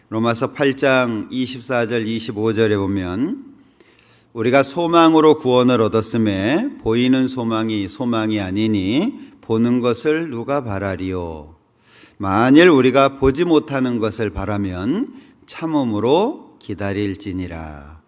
로마서 8장 24절 25절에 보면 우리가 소망으로 구원을 얻었음에 보이는 소망이 소망이 아니니 보는 것을 누가 바라리요. 만일 우리가 보지 못하는 것을 바라면 참음으로 기다릴지니라.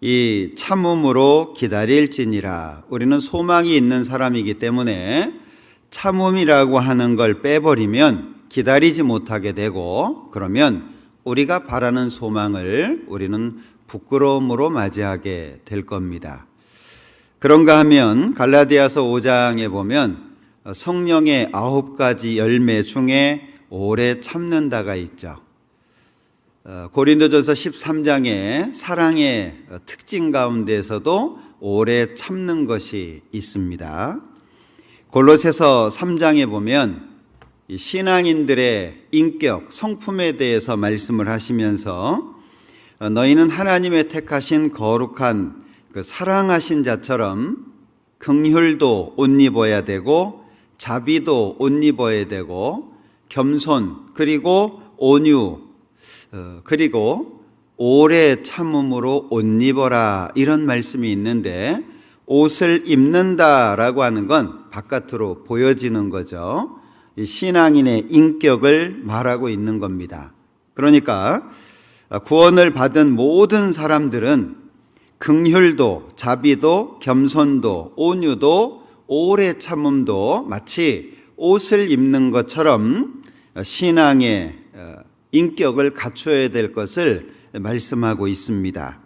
이 참음으로 기다릴지니라. 우리는 소망이 있는 사람이기 때문에 참음이라고 하는 걸 빼버리면 기다리지 못하게 되고, 그러면 우리가 바라는 소망을 우리는 부끄러움으로 맞이하게 될 겁니다. 그런가 하면 갈라디아서 5장에 보면 성령의 9가지 열매 중에 오래 참는다가 있죠. 고린도전서 13장에 사랑의 특징 가운데서도 오래 참는 것이 있습니다. 골로새서 3장에 보면 신앙인들의 인격, 성품에 대해서 말씀을 하시면서 너희는 하나님의 택하신 거룩한 그 사랑하신 자처럼 긍휼도 옷 입어야 되고 자비도 옷 입어야 되고 겸손 그리고 온유 그리고 오래 참음으로 옷 입어라, 이런 말씀이 있는데, 옷을 입는다라고 하는 건 바깥으로 보여지는 거죠. 신앙인의 인격을 말하고 있는 겁니다. 그러니까 구원을 받은 모든 사람들은 긍휼도 자비도 겸손도 온유도 오래 참음도 마치 옷을 입는 것처럼 신앙의 인격을 갖춰야 될 것을 말씀하고 있습니다.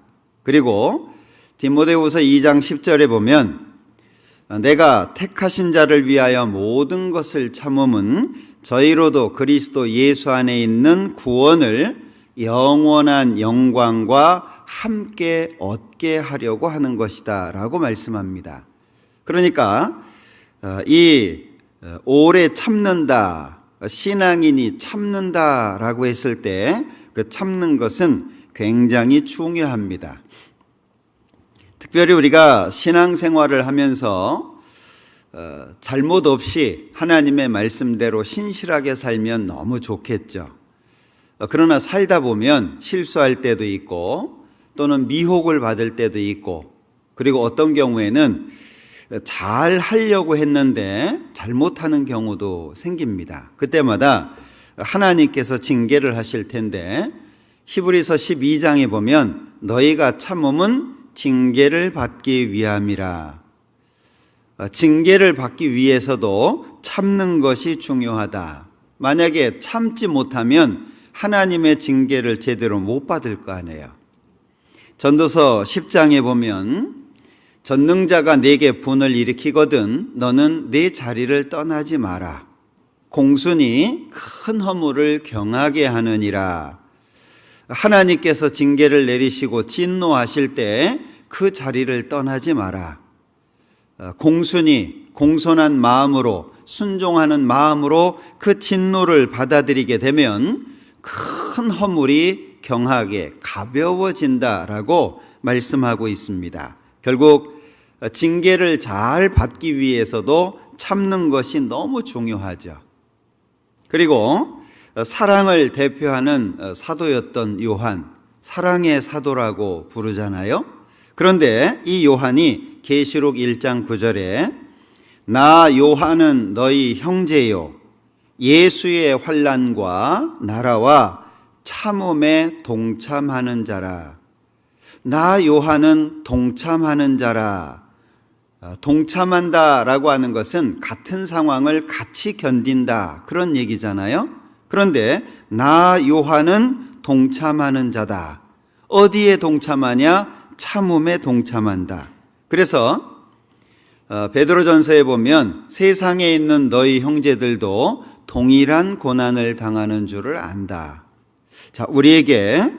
그리고 디모데후서 2장 10절에 보면 내가 택하신 자를 위하여 모든 것을 참음은 저희로도 그리스도 예수 안에 있는 구원을 영원한 영광과 함께 얻게 하려고 하는 것이다 라고 말씀합니다. 그러니까 이 오래 참는다, 신앙인이 참는다라고 했을 때 그 참는 것은 굉장히 중요합니다. 특별히 우리가 신앙생활을 하면서 잘못 없이 하나님의 말씀대로 신실하게 살면 너무 좋겠죠. 그러나 살다 보면 실수할 때도 있고 또는 미혹을 받을 때도 있고, 그리고 어떤 경우에는 잘 하려고 했는데 잘못하는 경우도 생깁니다. 그때마다 하나님께서 징계를 하실 텐데, 히브리서 12장에 보면 너희가 참음은 징계를 받기 위함이라. 징계를 받기 위해서도 참는 것이 중요하다. 만약에 참지 못하면 하나님의 징계를 제대로 못 받을 거 아니에요. 전도서 10장에 보면 전능자가 네게 분을 일으키거든 너는 네 자리를 떠나지 마라. 공순이 큰 허물을 경하게 하느니라. 하나님께서 징계를 내리시고 진노하실 때 그 자리를 떠나지 마라. 공순히 공손한 마음으로 순종하는 마음으로 그 진노를 받아들이게 되면 큰 허물이 경하게 가벼워진다라고 말씀하고 있습니다. 결국 징계를 잘 받기 위해서도 참는 것이 너무 중요하죠. 그리고 사랑을 대표하는 사도였던 요한, 사랑의 사도라고 부르잖아요. 그런데 이 요한이 계시록 1장 9절에 나 요한은 너희 형제요 예수의 환난과 나라와 참음에 동참하는 자라. 나 요한은 동참하는 자라. 동참한다라고 하는 것은 같은 상황을 같이 견딘다, 그런 얘기잖아요. 그런데 나 요한은 동참하는 자다. 어디에 동참하냐? 참음에 동참한다. 그래서 베드로전서에 보면 세상에 있는 너희 형제들도 동일한 고난을 당하는 줄을 안다. 자, 우리에게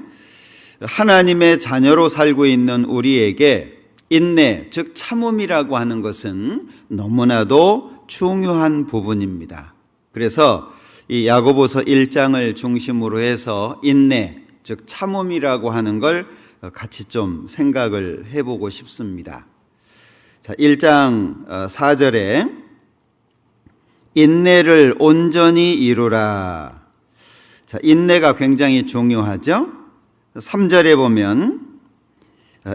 하나님의 자녀로 살고 있는 우리에게 인내, 즉 참음이라고 하는 것은 너무나도 중요한 부분입니다. 그래서 이 야고보서 1장을 중심으로 해서 인내, 즉 참음이라고 하는 걸 같이 좀 생각을 해보고 싶습니다. 자, 1장 4절에 인내를 온전히 이루라. 자, 자, 인내가 굉장히 중요하죠. 3절에 보면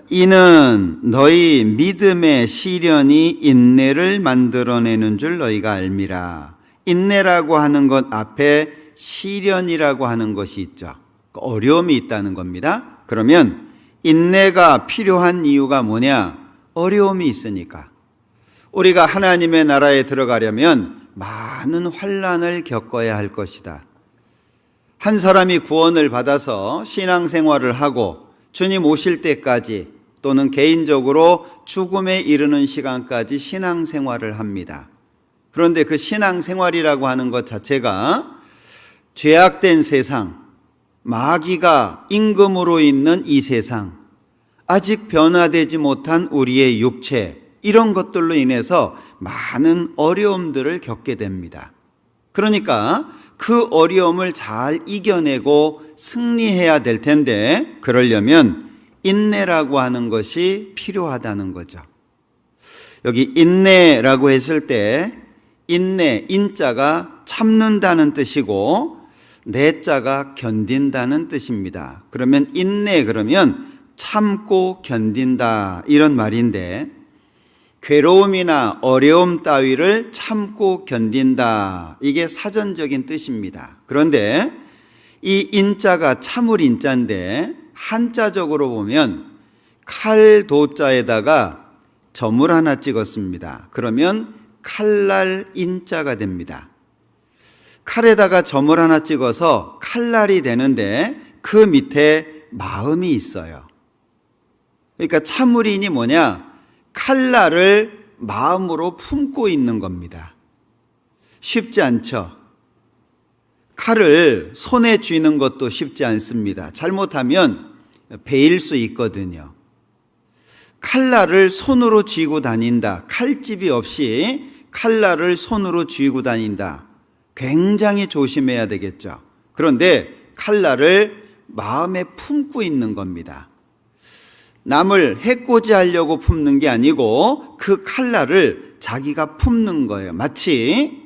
이는 너희 믿음의 시련이 인내를 만들어내는 줄 너희가 알미라. 인내라고 하는 것 앞에 시련이라고 하는 것이 있죠. 어려움이 있다는 겁니다. 그러면 인내가 필요한 이유가 뭐냐? 어려움이 있으니까. 우리가 하나님의 나라에 들어가려면 많은 환난을 겪어야 할 것이다. 한 사람이 구원을 받아서 신앙생활을 하고 주님 오실 때까지 또는 개인적으로 죽음에 이르는 시간까지 신앙생활을 합니다. 그런데 그 신앙생활이라고 하는 것 자체가 죄악된 세상, 마귀가 임금으로 있는 이 세상, 아직 변화되지 못한 우리의 육체, 이런 것들로 인해서 많은 어려움들을 겪게 됩니다. 그러니까 그 어려움을 잘 이겨내고 승리해야 될 텐데, 그러려면 인내라고 하는 것이 필요하다는 거죠. 여기 인내라고 했을 때 인내, 인자가 참는다는 뜻이고 내자가 견딘다는 뜻입니다. 그러면 인내, 그러면 참고 견딘다, 이런 말인데, 괴로움이나 어려움 따위를 참고 견딘다, 이게 사전적인 뜻입니다. 그런데 이 인자가 참을 인자인데 한자적으로 보면 칼도자에다가 점을 하나 찍었습니다. 그러면 칼날 인자가 됩니다. 칼에다가 점을 하나 찍어서 칼날이 되는데 그 밑에 마음이 있어요. 그러니까 참을인이 뭐냐? 칼날을 마음으로 품고 있는 겁니다. 쉽지 않죠. 칼을 손에 쥐는 것도 쉽지 않습니다. 잘못하면 베일 수 있거든요. 칼날을 손으로 쥐고 다닌다. 칼집이 없이 칼날을 손으로 쥐고 다닌다. 굉장히 조심해야 되겠죠. 그런데 칼날을 마음에 품고 있는 겁니다. 남을 해코지하려고 품는 게 아니고 그 칼날을 자기가 품는 거예요. 마치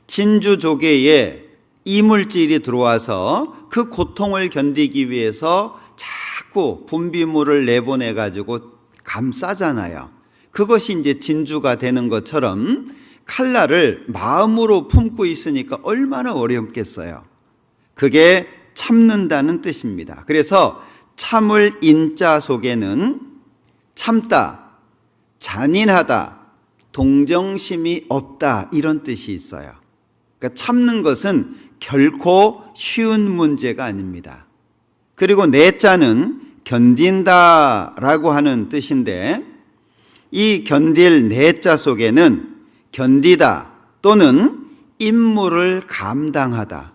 진주 조개에 이물질이 들어와서 그 고통을 견디기 위해서 자꾸 분비물을 내보내 가지고 감싸잖아요. 그것이 이제 진주가 되는 것처럼 칼날을 마음으로 품고 있으니까 얼마나 어렵겠어요. 그게 참는다는 뜻입니다. 그래서 참을 인자 속에는 참다, 잔인하다, 동정심이 없다, 이런 뜻이 있어요. 그러니까 참는 것은 결코 쉬운 문제가 아닙니다. 그리고 내자는 견딘다라고 하는 뜻인데, 이 견딜 내자 속에는 견디다 또는 임무를 감당하다,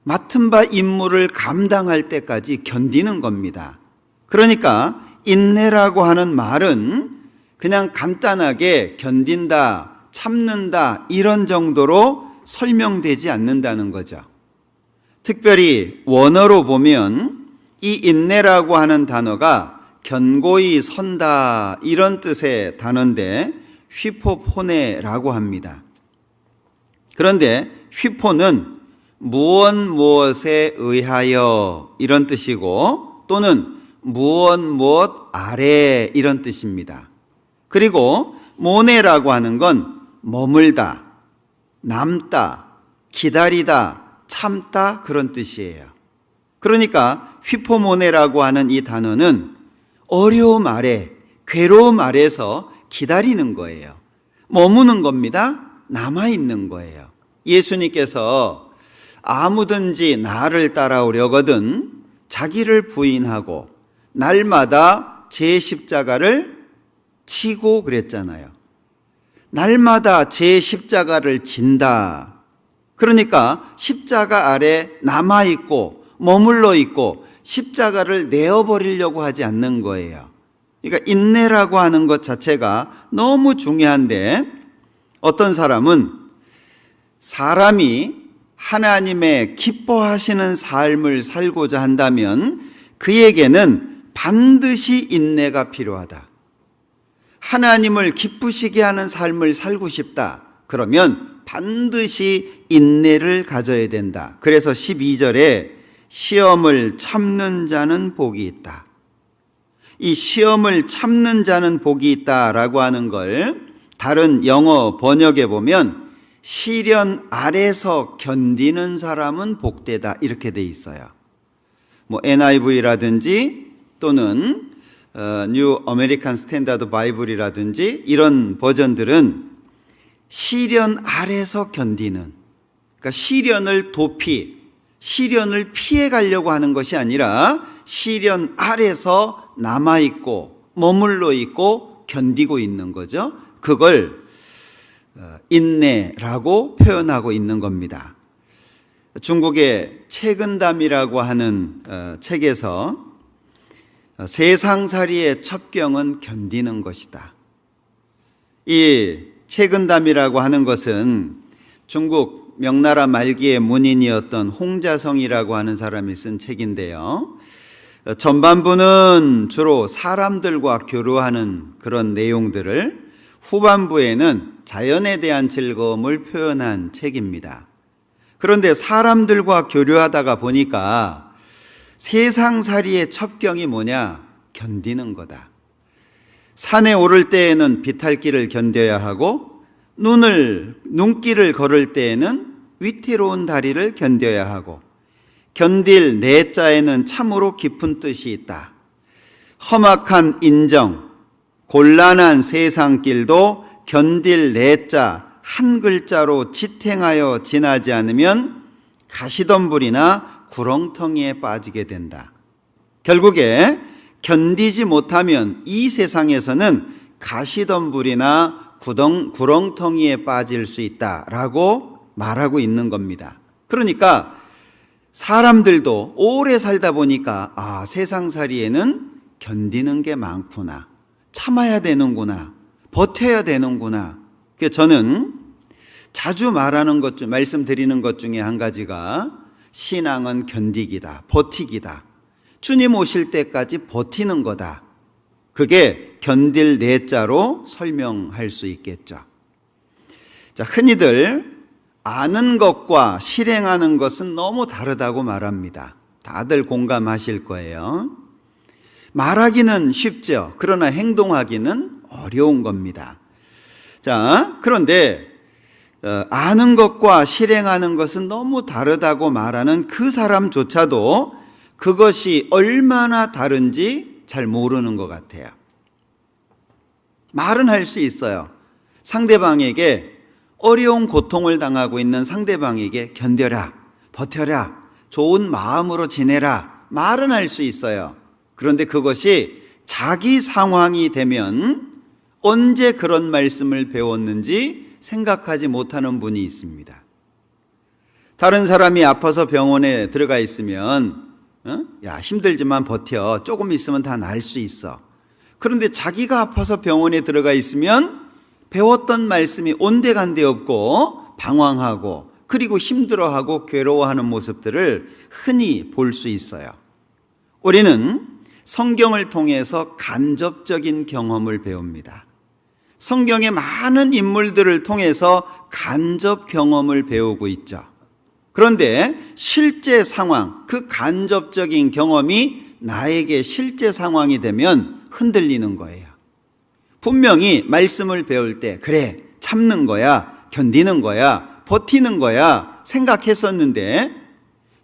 맡은 바 임무를 감당할 때까지 견디는 겁니다. 그러니까 인내라고 하는 말은 그냥 간단하게 견딘다, 참는다, 이런 정도로 설명되지 않는다는 거죠. 특별히 원어로 보면 이 인내라고 하는 단어가 견고히 선다, 이런 뜻의 단어인데 휘포포네라고 합니다. 그런데 휘포는 무엇에 의하여, 이런 뜻이고 또는 무엇 아래, 이런 뜻입니다. 그리고 모네라고 하는 건 머물다, 남다, 기다리다, 참다, 그런 뜻이에요. 그러니까 휘포모네라고 하는 이 단어는 어려움 아래, 괴로움 아래서 기다리는 거예요. 머무는 겁니다. 남아있는 거예요. 예수님께서 아무든지 나를 따라오려거든 자기를 부인하고 날마다 제 십자가를 치고 그랬잖아요. 날마다 제 십자가를 진다. 그러니까 십자가 아래 남아있고 머물러 있고 십자가를 내어버리려고 하지 않는 거예요. 그러니까 인내라고 하는 것 자체가 너무 중요한데, 어떤 사람이 하나님의 기뻐하시는 삶을 살고자 한다면 그에게는 반드시 인내가 필요하다. 하나님을 기쁘시게 하는 삶을 살고 싶다. 그러면 반드시 인내를 가져야 된다. 그래서 12절에 시험을 참는 자는 복이 있다. 이 시험을 참는 자는 복이 있다라고 하는 걸 다른 영어 번역에 보면 시련 아래서 견디는 사람은 복되다 이렇게 돼 있어요. 뭐 NIV라든지 또는 뉴 아메리칸 스탠다드 바이블이라든지 이런 버전들은 시련 아래서 견디는, 그러니까 시련을 시련을 피해 가려고 하는 것이 아니라 시련 아래서 남아있고 머물러 있고 견디고 있는 거죠. 그걸 인내라고 표현하고 있는 겁니다. 중국의 채근담이라고 하는 책에서 세상살이의 첩경은 견디는 것이다. 이 채근담이라고 하는 것은 중국 명나라 말기의 문인이었던 홍자성이라고 하는 사람이 쓴 책인데요. 전반부는 주로 사람들과 교류하는 그런 내용들을, 후반부에는 자연에 대한 즐거움을 표현한 책입니다. 그런데 사람들과 교류하다가 보니까 세상살이의 첩경이 뭐냐? 견디는 거다. 산에 오를 때에는 비탈길을 견뎌야 하고 눈길을 걸을 때에는 위태로운 다리를 견뎌야 하고 견딜 내자에는 참으로 깊은 뜻이 있다. 험악한 인정, 곤란한 세상길도 견딜 내자 한 글자로 지탱하여 지나지 않으면 가시덤불이나 구렁텅이에 빠지게 된다. 결국에 견디지 못하면 이 세상에서는 가시덤불이나 구렁텅이에 빠질 수 있다라고 말하고 있는 겁니다. 그러니까 사람들도 오래 살다 보니까 세상살이에는 견디는 게 많구나, 참아야 되는구나, 버텨야 되는구나. 그래서 저는 자주 말씀드리는 것 중에 한 가지가 신앙은 견디기다, 버티기다. 주님 오실 때까지 버티는 거다. 그게 견딜 내자로 설명할 수 있겠죠. 자, 흔히들 아는 것과 실행하는 것은 너무 다르다고 말합니다. 다들 공감하실 거예요. 말하기는 쉽죠. 그러나 행동하기는 어려운 겁니다. 자, 그런데 아는 것과 실행하는 것은 너무 다르다고 말하는 그 사람조차도 그것이 얼마나 다른지 잘 모르는 것 같아요. 말은 할 수 있어요. 상대방에게 어려운 고통을 당하고 있는 상대방에게 견뎌라, 버텨라, 좋은 마음으로 지내라, 말은 할 수 있어요. 그런데 그것이 자기 상황이 되면 언제 그런 말씀을 배웠는지 생각하지 못하는 분이 있습니다. 다른 사람이 아파서 병원에 들어가 있으면 야, 힘들지만 버텨, 조금 있으면 다 나을 수 있어. 그런데 자기가 아파서 병원에 들어가 있으면 배웠던 말씀이 온데간데 없고 방황하고 그리고 힘들어하고 괴로워하는 모습들을 흔히 볼 수 있어요. 우리는 성경을 통해서 간접적인 경험을 배웁니다. 성경의 많은 인물들을 통해서 간접 경험을 배우고 있죠. 그런데 실제 상황, 그 간접적인 경험이 나에게 실제 상황이 되면 흔들리는 거예요. 분명히 말씀을 배울 때 그래, 참는 거야, 견디는 거야, 버티는 거야 생각했었는데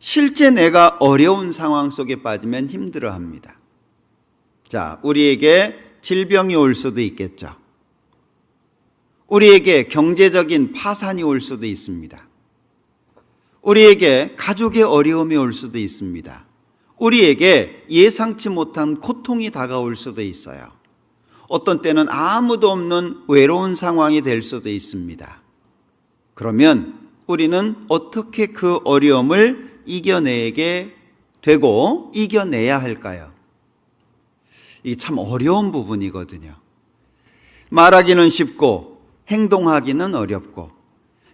실제 내가 어려운 상황 속에 빠지면 힘들어합니다. 자, 우리에게 질병이 올 수도 있겠죠. 우리에게 경제적인 파산이 올 수도 있습니다. 우리에게 가족의 어려움이 올 수도 있습니다. 우리에게 예상치 못한 고통이 다가올 수도 있어요. 어떤 때는 아무도 없는 외로운 상황이 될 수도 있습니다. 그러면 우리는 어떻게 그 어려움을 이겨내게 되고 이겨내야 할까요? 이게 참 어려운 부분이거든요. 말하기는 쉽고 행동하기는 어렵고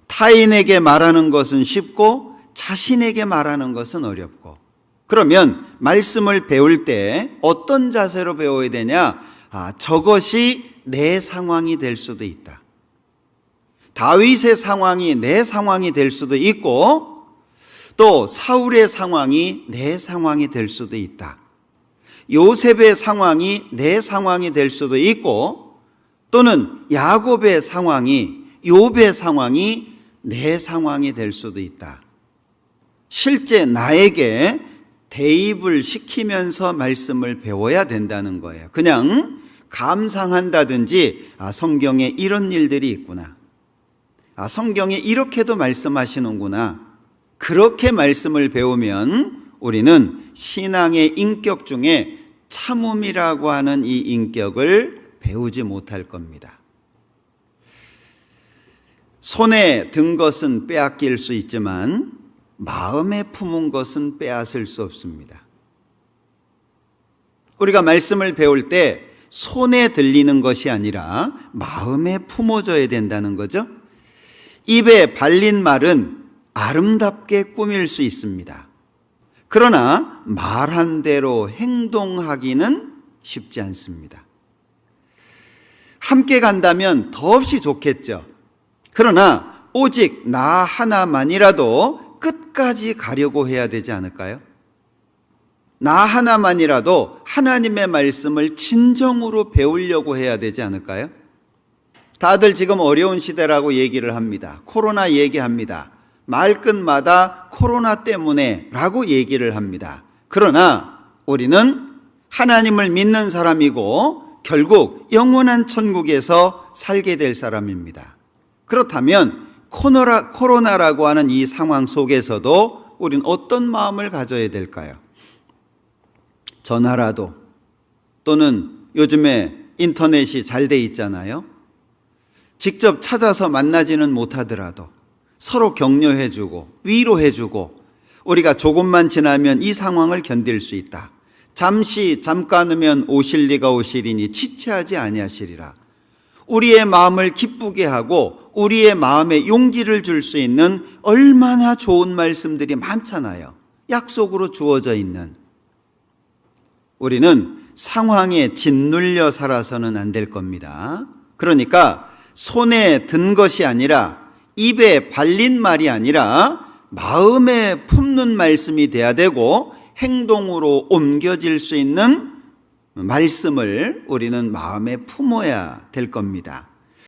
타인에게 말하는 것은 쉽고 자신에게 말하는 것은 어렵고 그러면 말씀을 배울 때 어떤 자세로 배워야 되냐? 저것이 내 상황이 될 수도 있다. 다윗의 상황이 내 상황이 될 수도 있고 또 사울의 상황이 내 상황이 될 수도 있다. 요셉의 상황이 내 상황이 될 수도 있고 또는 야곱의 상황이, 욥의 상황이 내 상황이 될 수도 있다. 실제 나에게 대입을 시키면서 말씀을 배워야 된다는 거예요. 그냥 감상한다든지 성경에 이런 일들이 있구나. 성경에 이렇게도 말씀하시는구나. 그렇게 말씀을 배우면 우리는 신앙의 인격 중에 참음이라고 하는 이 인격을 배우지 못할 겁니다. 손에 든 것은 빼앗길 수 있지만 마음에 품은 것은 빼앗을 수 없습니다. 우리가 말씀을 배울 때 손에 들리는 것이 아니라 마음에 품어져야 된다는 거죠. 입에 발린 말은 아름답게 꾸밀 수 있습니다. 그러나 말한 대로 행동하기는 쉽지 않습니다. 함께 간다면 더없이 좋겠죠. 그러나 오직 나 하나만이라도 끝까지 가려고 해야 되지 않을까요? 나 하나만이라도 하나님의 말씀을 진정으로 배우려고 해야 되지 않을까요? 다들 지금 어려운 시대라고 얘기를 합니다. 코로나 얘기합니다. 말끝마다 코로나 때문에 라고 얘기를 합니다. 그러나 우리는 하나님을 믿는 사람이고 결국 영원한 천국에서 살게 될 사람입니다. 그렇다면 코로나라고 하는 이 상황 속에서도 우리는 어떤 마음을 가져야 될까요? 전화라도 또는 요즘에 인터넷이 잘 돼 있잖아요. 직접 찾아서 만나지는 못하더라도 서로 격려해주고 위로해주고 우리가 조금만 지나면 이 상황을 견딜 수 있다. 잠깐이면 오실 리가 오시리니 지체하지 아니하시리라. 우리의 마음을 기쁘게 하고 우리의 마음에 용기를 줄 수 있는 얼마나 좋은 말씀들이 많잖아요. 약속으로 주어져 있는. 우리는 상황에 짓눌려 살아서는 안 될 겁니다. 그러니까 손에 든 것이 아니라 입에 발린 말이 아니라 마음에 품는 말씀이 돼야 되고 행동으로 옮겨질 수 있는 말씀을 우리는 마음에 품어야 될 겁니다.